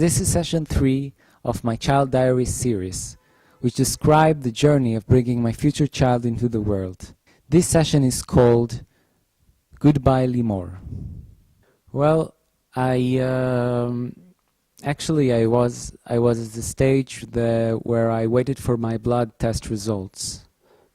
This is session 3 of my Child Diaries series, which describe the journey of bringing my future child into the world. This session is called Goodbye Limor. Well, actually I was at the stage where I waited for my blood test results,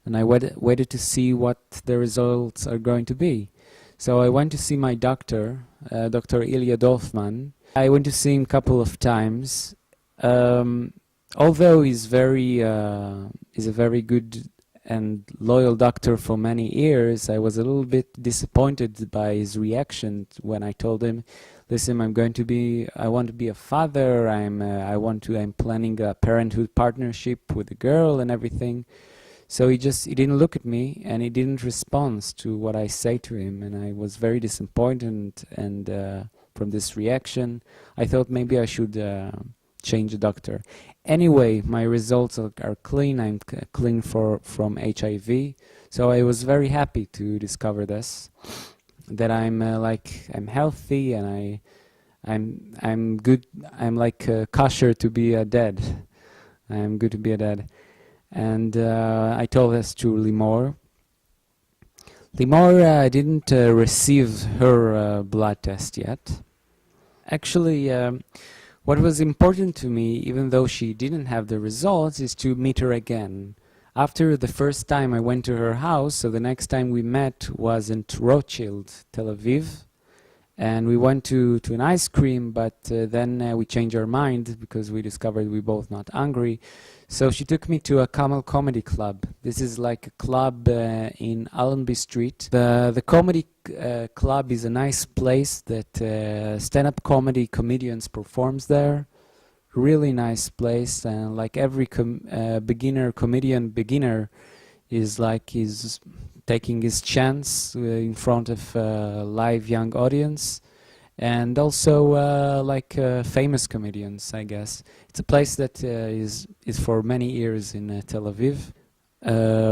and I waited to see what the results are going to be. So I went to see my doctor, Dr. Ilya Dolfman. I went to see him a couple of times. Although he's a very good and loyal doctor for many years, I was a little bit disappointed by his reaction when I told him, "Listen, I want to be a father. I'm planning a parenthood partnership with a girl and everything." So he didn't look at me and he didn't respond to what I say to him, and I was very disappointed. And from this reaction, I thought maybe I should change the doctor. Anyway, my results are clean. I'm clean from HIV, so I was very happy to discover this, that I'm healthy and I'm good. I'm like kosher to be a dad. I'm good to be a dad. And I told this to Limor. Limor didn't receive her blood test yet. Actually, what was important to me, even though she didn't have the results, is to meet her again. After the first time I went to her house, so the next time we met was in Rothschild, Tel Aviv, and we went to an ice cream, but then we changed our mind because we discovered we both not hungry. So she took me to a Camel Comedy Club. This is like a club in Allenby Street. The comedy club is a nice place that stand-up comedy comedians performs there. Really nice place, and like every comedian beginner is taking his chance in front of a live young audience. And also famous comedians, I guess. It's a place that is for many years in Tel Aviv.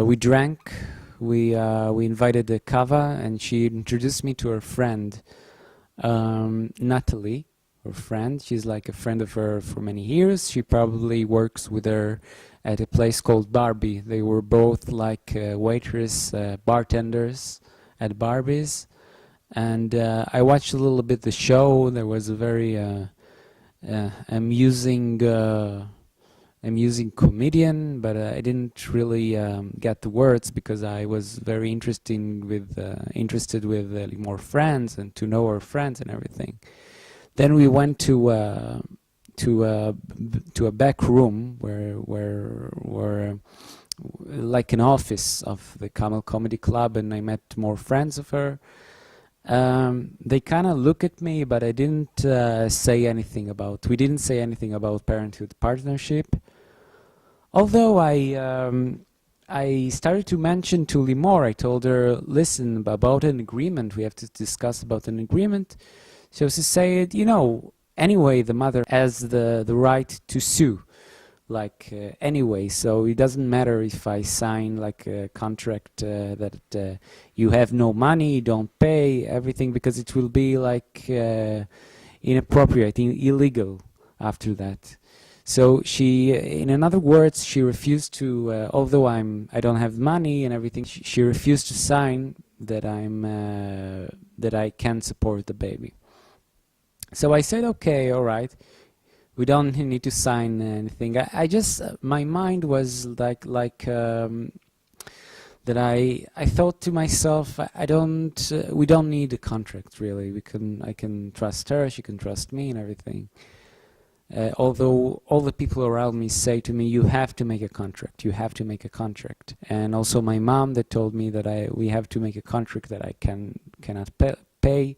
We drank, we invited a kava, and she introduced me to her friend, Natalie, her friend. She's like a friend of her for many years. She probably works with her at a place called Barbie. They were both like waitress, bartenders at Barbie's. And I watched a little bit the show. There was a very amusing comedian, but I didn't really get the words because I was very interested with more friends and to know her friends and everything. Then we went to a back room where like an office of the Camel Comedy Club, and I met more friends of her. They kind of look at me, but I didn't say anything about. We didn't say anything about parenthood partnership. Although I started to mention to Limor, I told her, "Listen, about an agreement. We have to discuss about an agreement." So she said, anyway, the mother has the right to sue. Anyway, so it doesn't matter if I sign like a contract that you have no money, don't pay everything, because it will be like inappropriate, illegal after that. So she, in other words, she refused to, although I don't have money and everything, she refused to sign that that I can support the baby. So I said, okay, all right. We don't need to sign anything. I just, my mind was that I thought to myself, we don't need a contract really. I can trust her, she can trust me and everything. Although all the people around me say to me, you have to make a contract, you have to make a contract. And also my mom that told me that we have to make a contract that I cannot pay.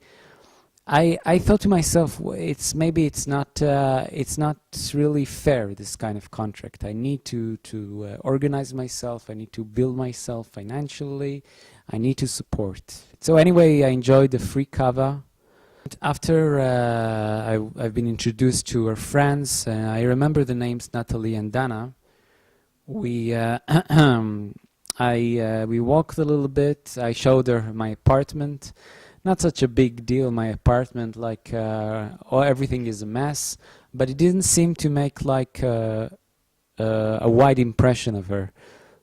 I thought to myself, it's not really fair, this kind of contract. I need to organize myself. I need to build myself financially. I need to support. So anyway, I enjoyed the free kava. After I've been introduced to her friends, I remember the names Natalie and Dana. We walked a little bit. I showed her my apartment. Not such a big deal, my apartment, everything is a mess, but it didn't seem to make like a wide impression of her,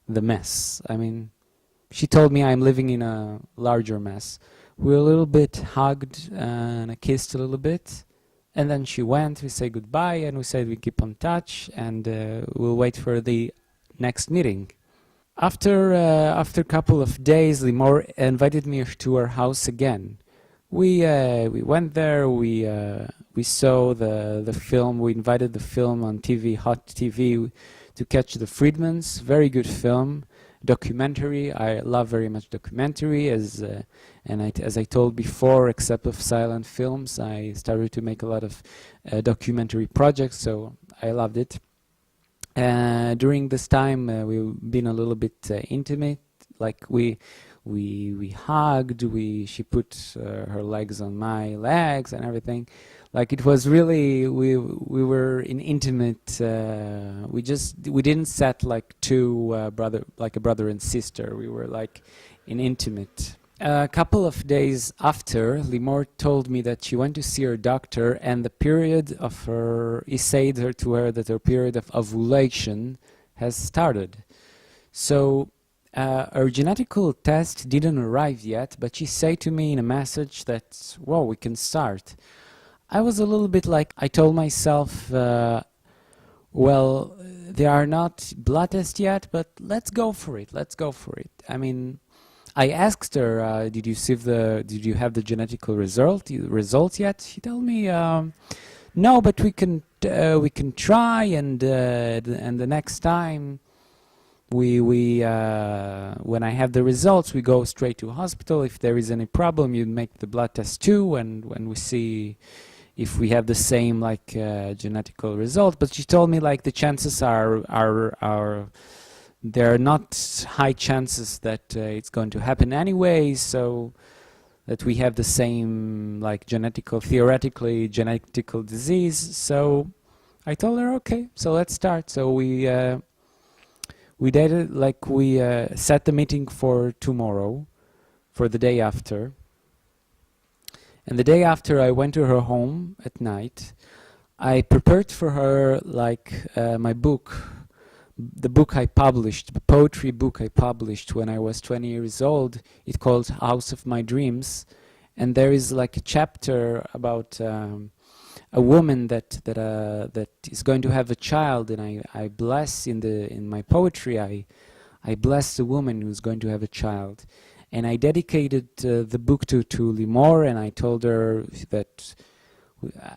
the mess. I mean, she told me I'm living in a larger mess. We were a little bit hugged and I kissed a little bit. And then she went, we said goodbye, and we said we keep on touch, and we'll wait for the next meeting. After a couple of days, Limor invited me to her house again. We went there. We saw the film. We invited the film on TV, Hot TV, to catch the Friedmans. Very good film, documentary. I love very much documentary. As I told before, except of silent films, I started to make a lot of documentary projects. So I loved it. During this time, we've been a little bit intimate. Like we hugged. She put her legs on my legs and everything. Like it was really we were in intimate. We didn't set like two like a brother and sister. We were like in intimate. A couple of days after, Limor told me that she went to see her doctor, and the period of he said to her that her period of ovulation has started. So her genetical test didn't arrive yet, but she said to me in a message that, "Whoa, we can start." I was a little bit like, I told myself, well, they are not blood tests yet, but let's go for it. Let's go for it. I mean, I asked her, did you have the genetical results yet? She told me, no, but we can try, and the next time when I have the results, we go straight to hospital. If there is any problem, you make the blood test too, and when we see if we have the same like genetical result. But she told me like the chances are there are not high chances that it's going to happen anyway, so that we have the same like theoretically genetical disease. So I told her, okay, so let's start. So we did it, like we set the meeting for tomorrow, for the day after. And the day after, I went to her home at night. I prepared for her like my book, the book I published, the poetry book I published when I was 20 years old. It's called House of My Dreams, and there is like a chapter about a woman that is going to have a child, and I bless in my poetry. I bless the woman who's going to have a child, and I dedicated the book to Limor, and I told her that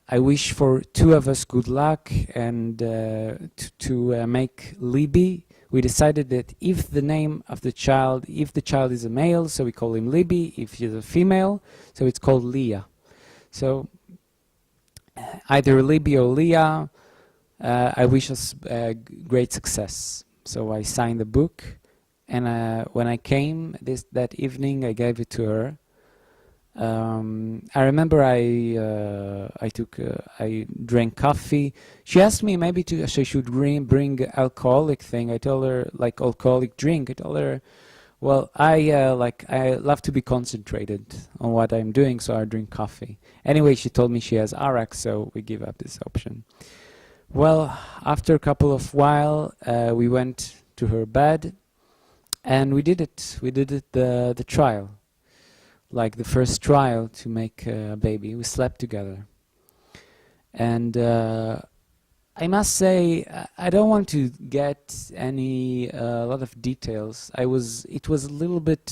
I wish for two of us good luck, and to make Libby. We decided that if the name of the child, if the child is a male, so we call him Libby. If he's a female, so it's called Leah. So either Libby or Leah, I wish us great success. So I signed the book, and when I came that evening, I gave it to her. I remember I drank coffee. She asked me maybe she should bring alcoholic thing. I told her like alcoholic drink. I told her, well, I love to be concentrated on what I'm doing, so I drink coffee. Anyway, she told me she has arak, so we give up this option. Well, after a couple of while, we went to her bed, and we did it. We did it the trial. Like the first trial to make a baby. We slept together. And I must say, I don't want to get a lot of details. It was a little bit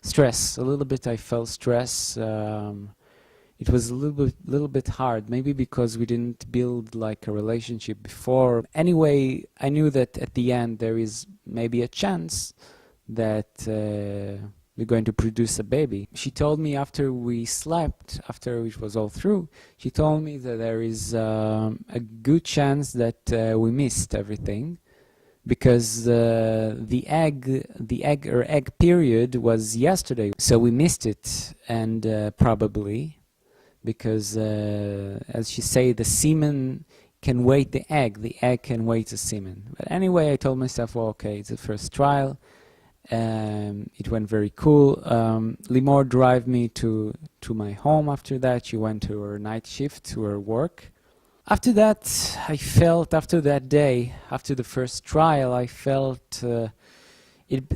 stress. A little bit I felt stress. It was a little bit hard, maybe because we didn't build like a relationship before. Anyway, I knew that at the end there is maybe a chance that we're going to produce a baby. She told me after we slept, after it was all through, she told me that there is a good chance that we missed everything, because the egg period was yesterday, so we missed it, and probably because as she said, the semen can wait the egg can wait the semen. But anyway, I told myself, well, okay, it's the first trial. It went very cool. Limor drive me to my home after that. She went to her night shift, to her work. After that, I felt, after that day, after the first trial, I felt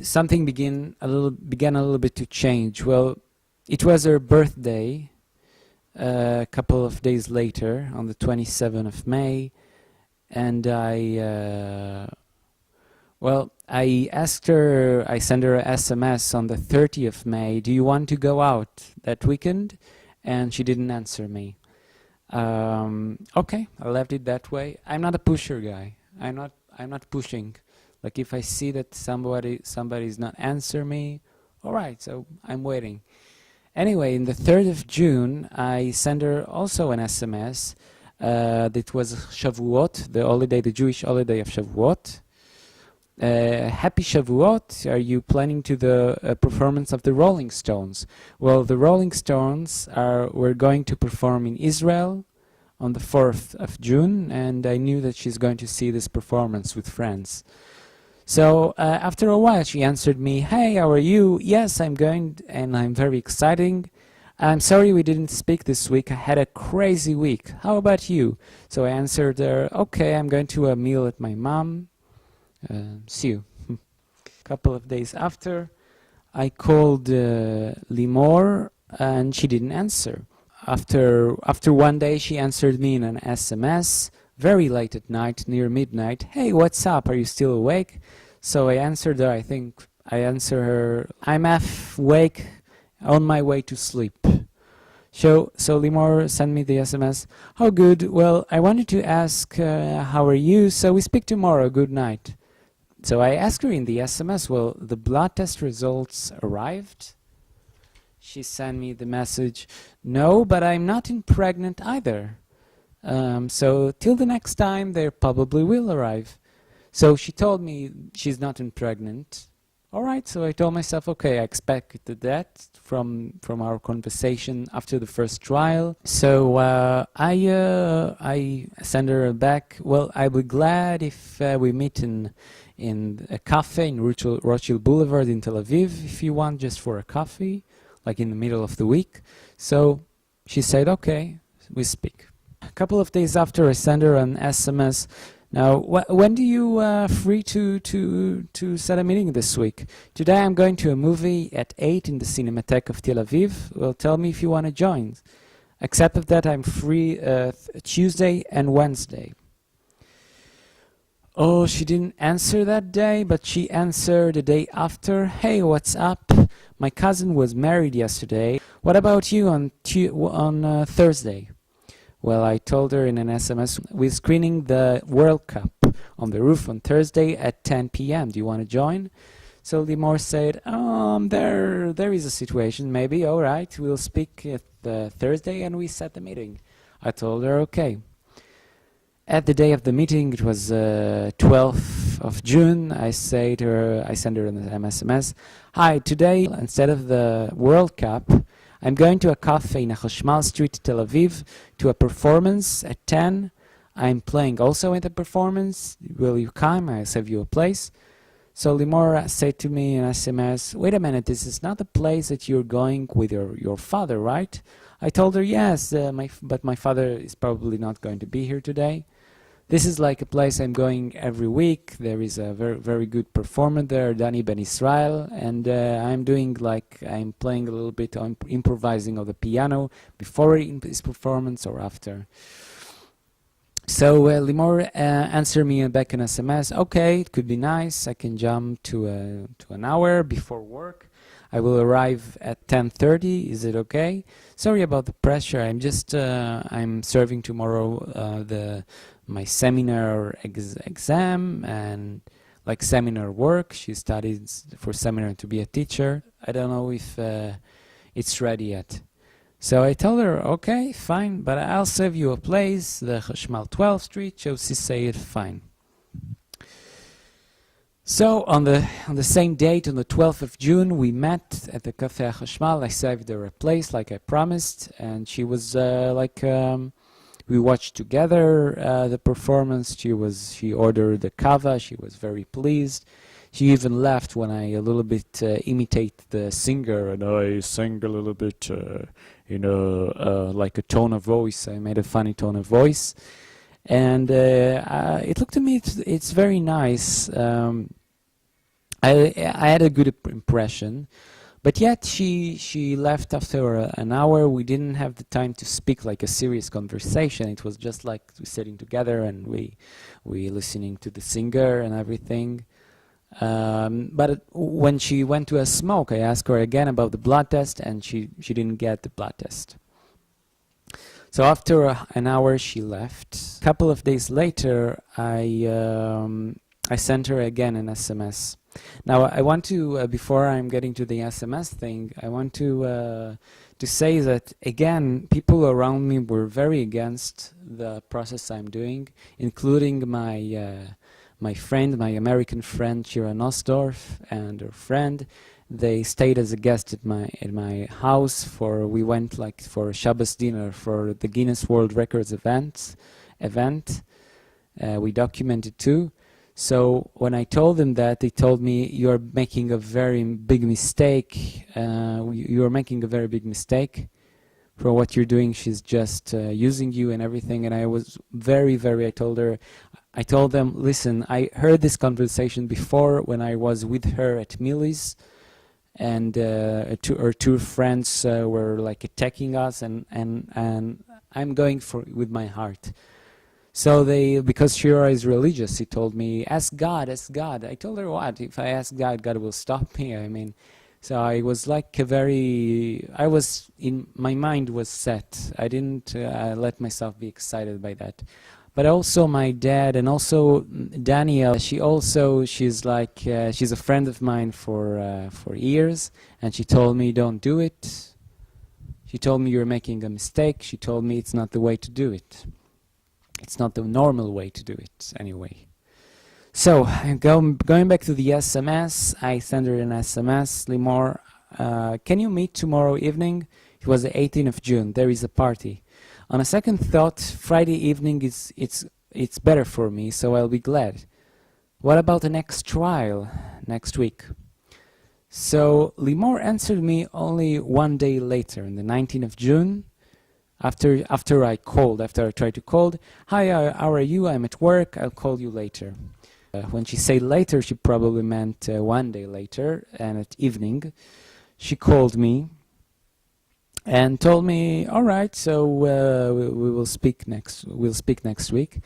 something began a little bit to change. Well, it was her birthday a couple of days later, on the 27th of May, and I asked her, I sent her an SMS on the 30th of May, do you want to go out that weekend? And she didn't answer me. Okay, I left it that way. I'm not a pusher guy. I'm not pushing. Like if I see that somebody's not answer me, all right, so I'm waiting. Anyway, in the 3rd of June, I sent her also an SMS. That was Shavuot, the Jewish holiday of Shavuot. Happy Shavuot. Are you planning to the performance of the Rolling Stones? Well, the Rolling Stones were going to perform in Israel on the 4th of June, and I knew that she's going to see this performance with friends. So after a while she answered me, hey, how are you? Yes, I'm going, and I'm very excited. I'm sorry we didn't speak this week. I had a crazy week. How about you? So I answered her, okay, I'm going to a meal at my mom. See you. A couple of days after, I called Limor, and she didn't answer. After one day, she answered me in an SMS, very late at night, near midnight. Hey, what's up? Are you still awake? So I answered her, I answered her, I'm half awake, on my way to sleep. So Limor sent me the SMS, oh good, well, I wanted to ask, how are you? So we speak tomorrow, good night. So I asked her in the SMS, well, the blood test results arrived? She sent me the message, no, but I'm not pregnant either. So till the next time, they probably will arrive. So she told me she's not pregnant. All right, so I told myself, okay, I expected that from our conversation after the first trial. So I sent her back. Well, I'll be glad if we meet in a cafe in Rothschild Boulevard in Tel Aviv, if you want, just for a coffee, like in the middle of the week. So she said, okay, we speak. A couple of days after, I sent her an SMS. Now, when do you free to set a meeting this week? Today I'm going to a movie at 8 in the Cinematheque of Tel Aviv. Well, tell me if you want to join. Except that I'm free Tuesday and Wednesday. Oh, she didn't answer that day, but she answered the day after. Hey, what's up? My cousin was married yesterday. What about you on Thursday? Well, I told her in an SMS, we're screening the World Cup on the roof on Thursday at 10 p.m. Do you want to join? So Limor said, there is a situation, maybe, all right, we'll speak at Thursday, and we set the meeting. I told her, okay. At the day of the meeting, it was 12th of June, I sent her an SMS, hi, today, instead of the World Cup, I'm going to a cafe in Chashmal Street, Tel Aviv, to a performance at 10. I'm playing also at the performance. Will you come? I'll save you a place. So Limor said to me in SMS, wait a minute, this is not the place that you're going with your father, right? I told her, yes, but my father is probably not going to be here today. This is like a place I'm going every week. There is a very, very good performer there, Danny Ben Israel, and I'm playing a little bit on improvising on the piano before his performance or after. So Limor answered me back in SMS, okay, it could be nice. I can jump to an hour before work. I will arrive at 10:30. Is it okay? Sorry about the pressure. I'm serving tomorrow my seminar exam and like seminar work. She studies for seminar to be a teacher. I don't know if it's ready yet. So I told her, okay, fine, but I'll save you a place, the Chashmal 12th Street. So she said, fine. So on the same date, on the 12th of June, we met at the Cafe Chashmal. I saved her a place like I promised, and she was we watched together the performance. She ordered the kava. She was very pleased. She even laughed when I a little bit imitate the singer, and I sang a little bit like a tone of voice. I made a funny tone of voice, and it looked to me it's very nice. I had a good impression, but yet she left after an hour. We didn't have the time to speak like a serious conversation. It was just like sitting together and we listening to the singer and everything. But when she went to a smoke, I asked her again about the blood test, and she didn't get the blood test. So after an hour, she left. A couple of days later, I sent her again an SMS. Now I want to, before I'm getting to the SMS thing, I want to say that again, people around me were very against the process I'm doing, including my friend, my American friend Shira Nosdorf, and her friend. They stayed as a guest at my house we went like for a Shabbos dinner for the Guinness World Records event. We documented too. So when I told them that, they told me, you're making a very big mistake. You're making a very big mistake for what you're doing. She's just using you and everything. And I was very, I told them, listen, I heard this conversation before when I was with her at Millie's, and her two friends were like attacking us, and I'm going with my heart. So because Shira is religious, he told me, ask God, ask God. I told her, what? If I ask God, God will stop me? I mean, so I was like my mind was set. I didn't let myself be excited by that. But also my dad, and also Danielle, she's a friend of mine for years, and she told me, don't do it. She told me, you're making a mistake. She told me it's not the way to do it. It's not the normal way to do it, anyway. So, going back to the SMS, I sent her an SMS, Limor, can you meet tomorrow evening? It was the 18th of June, there is a party. On a second thought, Friday evening it's better for me, so I'll be glad. What about the next trial, next week? So, Limor answered me only one day later, on the 19th of June, after I tried to call. Hi, how are you? I'm at work. I'll call you later. When she said later, she probably meant one day later, and at evening, she called me and told me, all right, so we will speak next. We'll speak next week.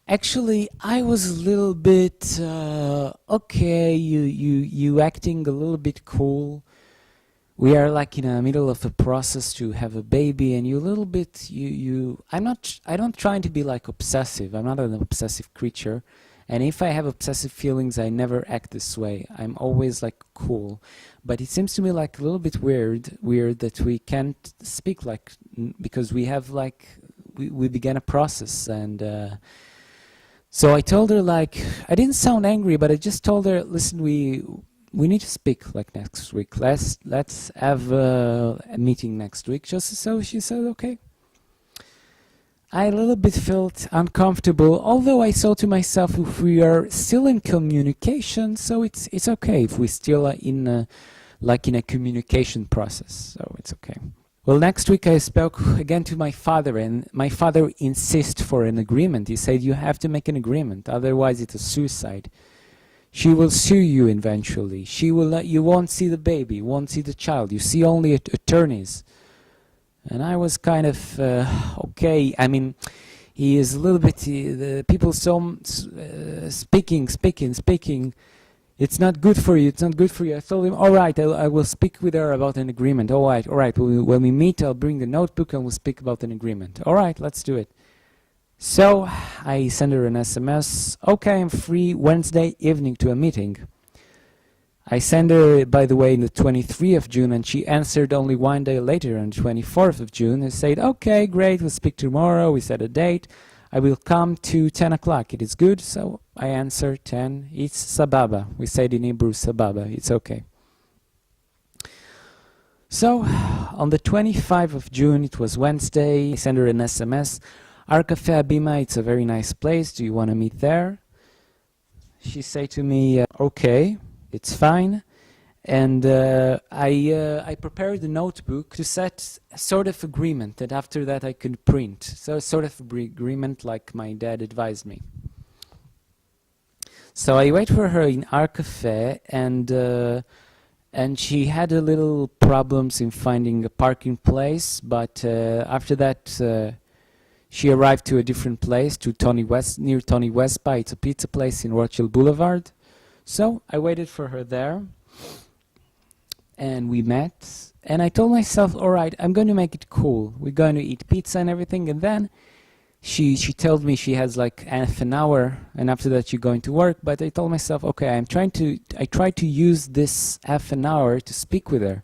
Actually, I was a little bit okay. You acting a little bit cool. We are like in the middle of a process to have a baby, and you a little bit, I don't try to be like obsessive. I'm not an obsessive creature. And if I have obsessive feelings, I never act this way. I'm always like cool. But it seems to me like a little bit weird that we can't speak like, because we have like, we began a process. And so I told her like, I didn't sound angry, but I just told her, listen, we need to speak like next week. Let's have a meeting next week. So she said, okay. I a little bit felt uncomfortable, although I thought to myself, if we are still in communication, so it's okay if we still are in a communication process. So it's okay. Well, next week I spoke again to my father, and my father insists for an agreement. He said, you have to make an agreement, otherwise it's a suicide. She will sue you eventually. You won't see the baby, you won't see the child. You see only attorneys. And I was kind of okay. I mean, he is a little bit. The people speaking. It's not good for you. It's not good for you. I told him, all right, I will speak with her about an agreement. All right. When we meet, I'll bring the notebook and we'll speak about an agreement. All right, let's do it. So I sent her an SMS. Okay, I'm free Wednesday evening to a meeting. I sent her, by the way, on the 23rd of June, and she answered only one day later, on the 24th of June, and said, okay, great, we'll speak tomorrow. We set a date. I will come to 10 o'clock. It is good. So I answered 10. It's sababa. We said in Hebrew, sababa. It's okay. So on the 25th of June, it was Wednesday, I sent her an SMS. Our Cafe Abima, it's a very nice place. Do you want to meet there? She said to me, okay. it's fine. And I prepared a notebook to set a sort of agreement that after that I could print. So a sort of agreement like my dad advised me. So I wait for her in our cafe, and she had a little problems in finding a parking place, but after that she arrived to a different place, to Tony West, near Tony Westby. It's a pizza place in Rothschild Boulevard. So I waited for her there, and we met, and I told myself, all right, I'm going to make it cool. We're going to eat pizza and everything, and then she told me she has like half an hour, and after that she's going to work. But I told myself, okay, I try to use this half an hour to speak with her.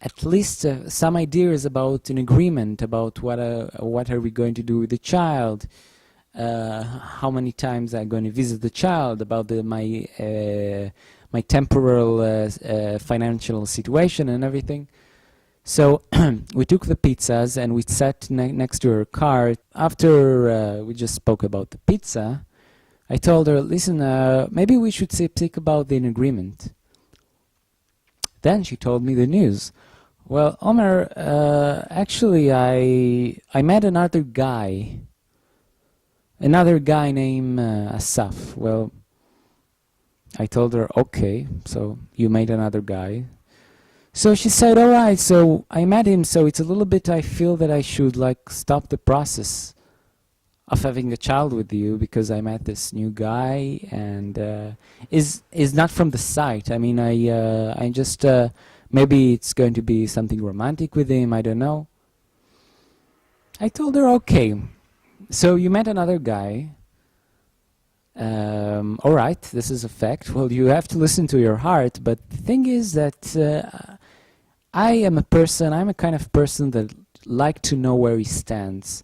At least some ideas about an agreement, about what are we going to do with the child, how many times I'm going to visit the child, about my temporal financial situation and everything. So we took the pizzas and we sat next to her car. After we just spoke about the pizza, I told her, listen, maybe we should speak about the agreement. Then she told me the news. Well, Omer, actually I met another guy named Asaf. Well, I told her, okay, so you made another guy. So she said, all right, so I met him, so it's a little bit, I feel that I should like stop the process of having a child with you because I met this new guy, and is not from the site. I mean, I just, maybe it's going to be something romantic with him, I don't know. I told her, okay, so you met another guy. All right, this is a fact. Well, you have to listen to your heart, but the thing is that I'm a kind of person that like to know where he stands.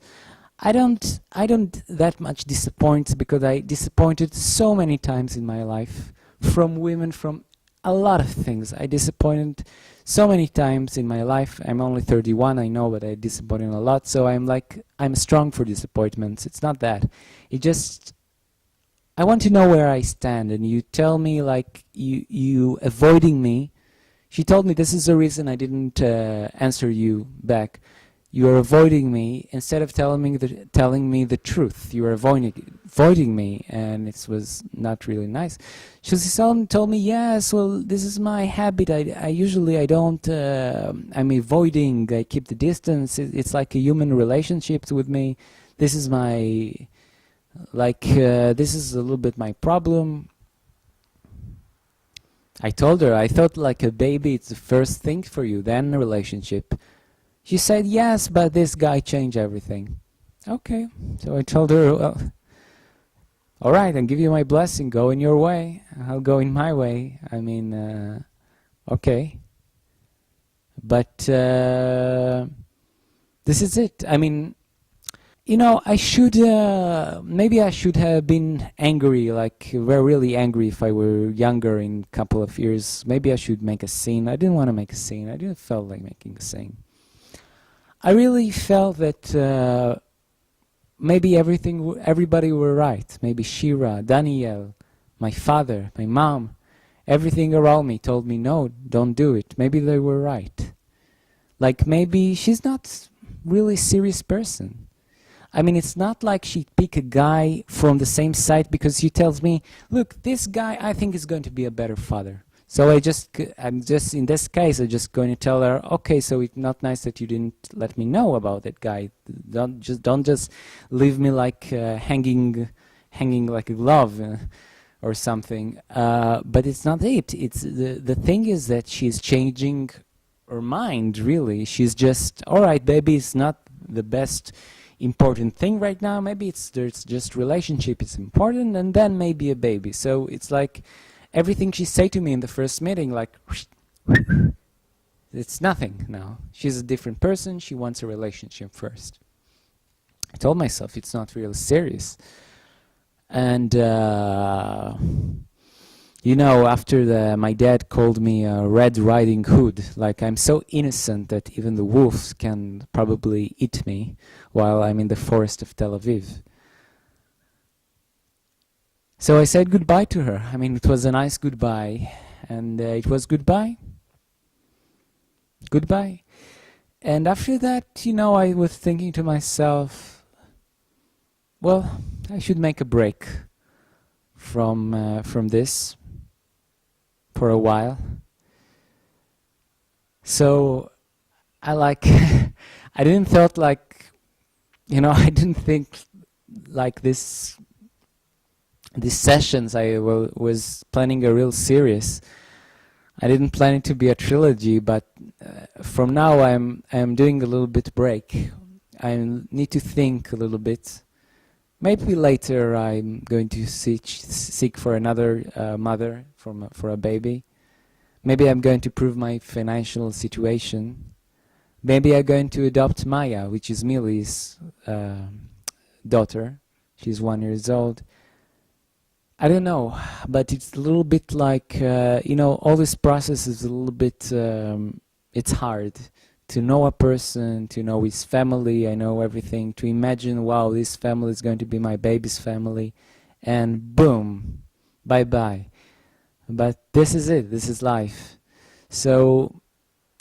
I don't that much disappoint, because I disappointed so many times in my life from women, from a lot of things. I disappointed so many times in my life. I'm only 31, I know, but I disappointed a lot. So I'm strong for disappointments. It's not that. It just, I want to know where I stand, and you tell me like you avoiding me. She told me this is the reason I didn't answer you back. You are avoiding me instead of telling me the truth. You are avoiding me, and it was not really nice. She told me, yes, well, this is my habit. I usually I don't. I'm avoiding. I keep the distance. It's like a human relationship with me. This is my this is a little bit my problem. I told her, I thought like a baby, it's the first thing for you, then a relationship. She said, yes, but this guy changed everything. Okay, so I told her, well, all right, I'll give you my blessing, go in your way, I'll go in my way. I mean, okay. But this is it. I mean, you know, I should, maybe I should have been angry, like really angry if I were younger in a couple of years. Maybe I should make a scene. I didn't want to make a scene. I didn't feel like making a scene. I really felt that maybe everybody were right. Maybe Shira, Daniel, my father, my mom, everything around me told me, no, don't do it. Maybe they were right. Like maybe she's not really a serious person. I mean, it's not like she pick a guy from the same site because she tells me, look, this guy I think is going to be a better father. So I'm just in this case, I'm just going to tell her, okay, so it's not nice that you didn't let me know about that guy. Don't just leave me like hanging like a glove or something. But it's not it. It's the thing is that she's changing her mind. Really, she's just, all right, baby, it's not the best important thing right now. Maybe there's just relationship is important, and then maybe a baby. So it's like everything she said to me in the first meeting, like it's nothing now. She's a different person. She wants a relationship first. I told myself it's not really serious. And you know, after my dad called me a Red Riding Hood, like I'm so innocent that even the wolves can probably eat me while I'm in the forest of Tel Aviv. So I said goodbye to her. I mean, it was a nice goodbye, and it was goodbye, goodbye. And after that, I was thinking to myself, well, I should make a break from this for a while. So I like, I didn't thought like, I didn't think like these sessions I was planning a real series. I didn't plan it to be a trilogy, but from now I'm doing a little bit break. I need to think a little bit. Maybe later I'm going to seek for another mother for a baby. Maybe I'm going to prove my financial situation. Maybe I'm going to adopt Maya, which is Millie's daughter. She's 1 year old. I don't know, but it's a little bit like, all this process is a little bit, it's hard to know a person, to know his family, I know everything, to imagine, wow, this family is going to be my baby's family, and boom, bye-bye. But this is it, this is life. So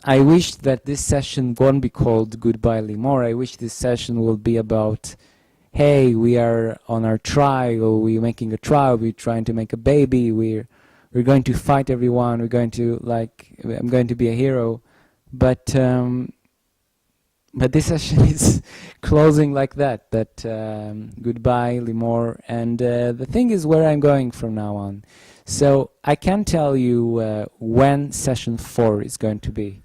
I wish that this session won't be called Goodbye Limor. I wish this session will be about, hey, we are on our trial, we're making a trial, we're trying to make a baby, we're going to fight everyone, we're going to, I'm going to be a hero. But this session is closing like that, goodbye Limor. And the thing is where I'm going from now on. So I can tell you when session 4 is going to be.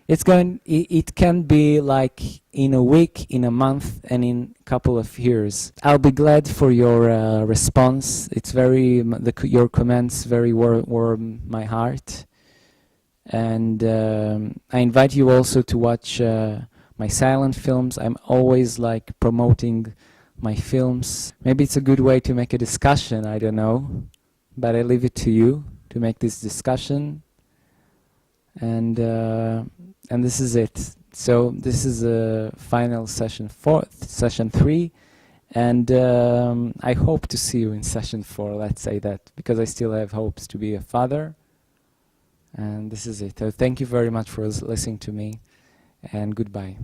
It can be like in a week, in a month, and in a couple of years. I'll be glad for your response. It's your comments very warm my heart. And I invite you also to watch my silent films. I'm always promoting my films. Maybe it's a good way to make a discussion, I don't know. But I leave it to you to make this discussion. And this is it. So this is a final session 3, and I hope to see you in session 4. Let's say that, because I still have hopes to be a father. And this is it. So thank you very much for listening to me, and goodbye.